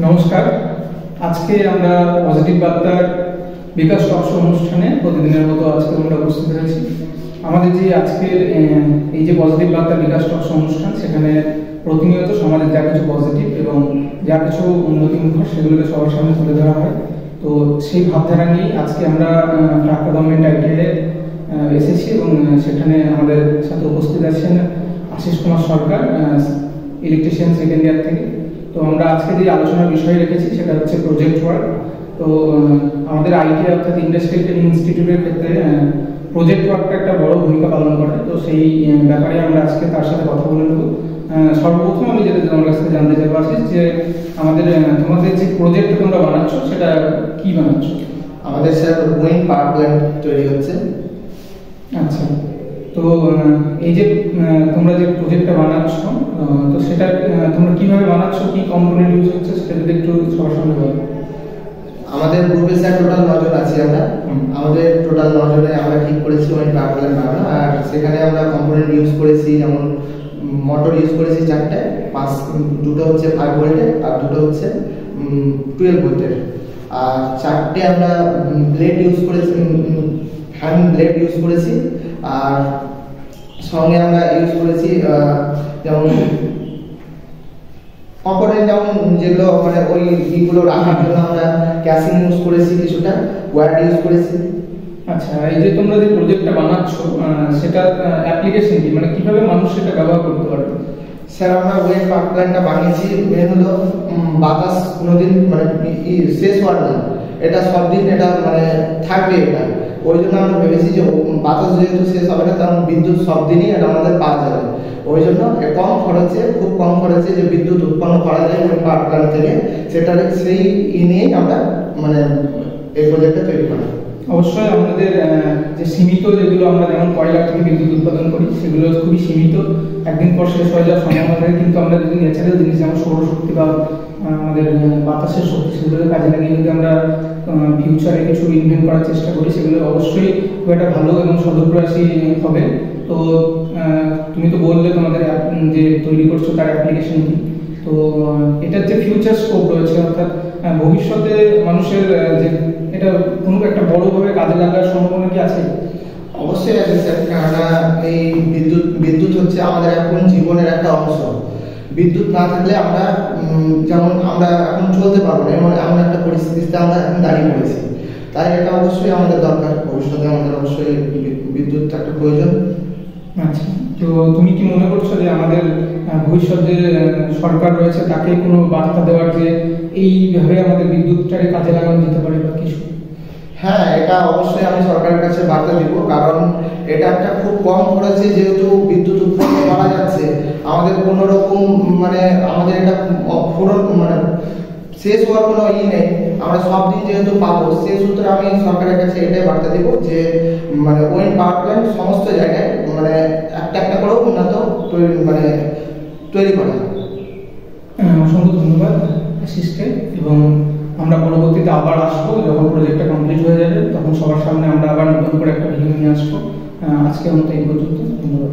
নমস্কার। আজকে আমরা পজিটিভ বার্তার বিকাশ টক শো অনুষ্ঠানে প্রতিদিনের মতো আজকে আমরা উপস্থিত হয়েছি। আমাদের যে আজকের এই যে পজিটিভ বার্তার বিকাশ টক শো অনুষ্ঠান, সেখানে প্রতিনিয়ত সমাজের যা কিছু পজিটিভ এবং যা কিছু উন্নতিমুখী সেগুলোকে সবার সামনে তুলে ধরা হয়। তো সেই ভাবধারা নিয়েই আজকে আমরা টাকা গভর্নমেন্ট আইটিআই এসেছি এবং সেখানে আমাদের সাথে উপস্থিত আছেন আশিস কুমার সরকার, ইলেকট্রিশিয়ান সেকেন্ড ইয়ার থেকে। তো আমরা আজকে যে আলোচনার বিষয় রেখেছি সেটা হচ্ছে প্রজেক্ট ওয়ার্ক। তো আমাদের আইটিআই অর্থাৎ ইন্ডাস্ট্রিয়াল ট্রেনিং ইনস্টিটিউটের ক্ষেত্রে প্রজেক্ট ওয়ার্কটা একটা বড় ভূমিকা পালন করে। তো সেই ব্যাপারে আমরা আজকে তার সাথে কথা বলে নেব। সর্বপ্রথম আমি যেটা তোমার কাছ থেকে জানতে চাইবো আশিস, যে তোমাদের যে প্রজেক্ট তোমরা বানাচ্ছ সেটা কি বানাচ্ছ? আমাদের স্যার উইন্ড পাওয়ার প্ল্যান্ট তৈরি হচ্ছে। আচ্ছা, তো এই যে তোমরা যে প্রজেক্টটা বানাচ্ছ, তো সেটা তোমরা কিভাবে বানাচ্ছ, কি কম্পোনেন্ট ইউজ হচ্ছে সেটা যদি একটু সবার সামনে বলো। আমাদের গ্রুপে স্যার টোটাল 9 জন আছি আমরা। আমাদের টোটাল 9 জনে আমরা ঠিক করেছি উইন্ড পাওয়ার প্ল্যান্ট বানানো। আর সেখানে আমরা কম্পোনেন্ট ইউজ করেছি, যেমন মোটর ইউজ করেছি 4টে, দুটো হচ্ছে 5 ভোল্টের আর দুটো হচ্ছে 12 ভোল্টের। আর 4টে আমরা ব্লেড ইউজ করেছি, হ্যান্ড ব্লেড ইউজ করেছি। আর সঙ্গে আমরা ইউজ করেছি যেমন কম্পোনেন্ট, যেমন যেগুলো মানে ওই ইগুলো রাখার জন্য আমরা ক্যাসিং ইউজ করেছি, কিছুটা ওয়্যার ইউজ করেছি। আচ্ছা, এই যে তোমরা যে প্রজেক্টটা বানাচ্ছ সেটা অ্যাপ্লিকেশন কি, মানে কিভাবে মানুষ সেটা ব্যবহার করতে পারবে? স্যার আমরা উইন্ড পাওয়ার প্ল্যান্টটা বানিয়েছি, মেন হলো বাতাস কোনোদিন মানে শেষ হওয়ার না, এটা সব দিন এটা মানে থাকবে এটা। ওই জন্য আমরা ভেবেছি যে বাতাস যেহেতু শেষ হবে না, কারণ বিদ্যুৎ সব দিনই এটা আমাদের পাওয়া যাবে। ওই জন্য কম খরচে, খুব কম খরচে যে বিদ্যুৎ উৎপন্ন করা যায় উইন্ড পাওয়ার প্ল্যান্ট থেকে, সেটার সেই নিয়েই আমরা মানে এই প্রজেক্টটা তৈরি করা। অবশ্যই আমাদের যে সীমিত, যেগুলো আমরা যেমন কয়লা থেকে বিদ্যুৎ উৎপাদন করি সেগুলো খুবই সীমিত, একদিন পর শেষ হয়ে যাওয়ার সম্ভাবনা থাকে। কিন্তু আমরা যদি ন্যাচারাল জিনিস যেমন সৌরশক্তি বা আমাদের বাতাসের শক্তি, সেগুলো কাজে লাগিয়ে যদি আমরা ফিউচারে কিছু ইনভেন্ট করার চেষ্টা করি, সেগুলো অবশ্যই খুব একটা ভালো এবং সদুপ্রয়াসী হবে। তো তুমি তো বললে তোমাদের যে তৈরি করছো তার অ্যাপ্লিকেশন কি, তো এটার যে ফিউচার স্কোপ রয়েছে, অর্থাৎ ভবিষ্যতে মানুষের যে এটা কোনো একটা বড়ভাবে কাজে লাগার সম্ভাবনা কি আছে? অবশ্যই আছে স্যার, কেননা এই বিদ্যুৎ হচ্ছে আমাদের এখন জীবনের একটা অংশ। বিদ্যুৎ না থাকলে আমরা যেমন আমরা এখন চলতে পারবো না, এমন একটা পরিস্থিতিতে আমরা এখন দাঁড়িয়ে পড়েছি। তাই এটা অবশ্যই আমাদের দরকার, ভবিষ্যতে আমাদের অবশ্যই বিদ্যুৎ একটা প্রয়োজন। আচ্ছা, তো তুমি কি মনে করছো যে আমাদের ভবিষ্যতে সরকার রয়েছে তাকে কোনো বার্তা দেওয়ার যে এইভাবে আমাদের বিদ্যুৎটাকে কাজে লাগানো যেতে পারে বা কিছু? হ্যাঁ, এটা অবশ্যই আমি সরকারের কাছে বার্তা দিব, কারণ এটা একটা খুব কম খরচে যেহেতু বিদ্যুৎ উৎপন্ন করা যাচ্ছে, আমাদের কোনো রকম মানে আমাদের এটা মানে শেষ হওয়ার কোনো নেই, আমরা সব দিন যেহেতু পাবো, সেই সূত্রে আমি সরকারের কাছে এটাই বার্তা দিব যে মানে উইন্ড পাওয়ার প্ল্যান্ট সমস্ত জায়গায় মানে একটা একটা করেও উন্নত মানে তৈরি করা। অসংখ্য ধন্যবাদ আশিসকে, এবং আমরা পরবর্তীতে আবার আসবো যখন প্রজেক্টটা কমপ্লিট হয়ে যাবে, তখন সবার সামনে আমরা আবার নতুন করে একটা ভিডিও নিয়ে আসবো। আজকের মতো এই পর্যন্ত, ধন্যবাদ।